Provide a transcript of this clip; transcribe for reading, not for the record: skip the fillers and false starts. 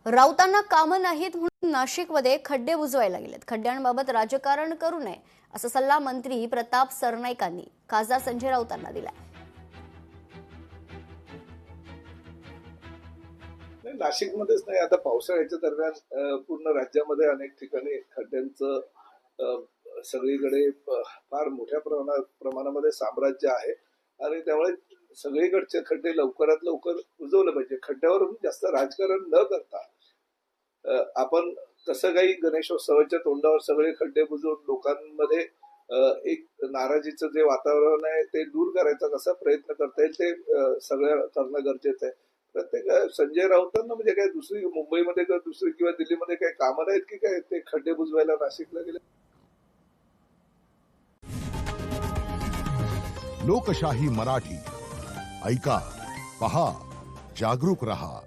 राऊतांना कामं नाहीत म्हणून नाशिकमध्ये खड्डे बुजवायला गेलेत. खड्ड्यांबाबत राजकारण करू नये असा सल्ला मंत्री प्रताप सरनाईकांनी खासदार संजय राऊतांना दिलाय. नाशिकमध्येच नाही, आता पावसाळ्याच्या दरम्यान पूर्ण राज्यामध्ये अनेक ठिकाणी खड्ड्यांचं सगळीकडे फार मोठ्या प्रमाणामध्ये साम्राज्य आहे आणि त्यामुळे सगळीकडचे खड्डे लवकरात लवकर बुजवलं पाहिजे. खड्ड्यावरून जास्त राजकारण न करता आपण कसं काही गणेशोत्सवाच्या तोंडावर सगळे खड्डे बुजवून लोकांमध्ये एक नाराजीचं जे वातावरण आहे ते दूर करायचा कसा प्रयत्न करता येईल ते सगळं करणं गरजेचं आहे. प्रत्येक संजय राऊतांना म्हणजे काय दुसरी मुंबईमध्ये किंवा दुसरी किंवा दिल्लीमध्ये काही कामं नाहीत की काय ते खड्डे बुजवायला नाशिकला गेले. लोकशाही मराठी ऐका, पहा, जागरूक रहा.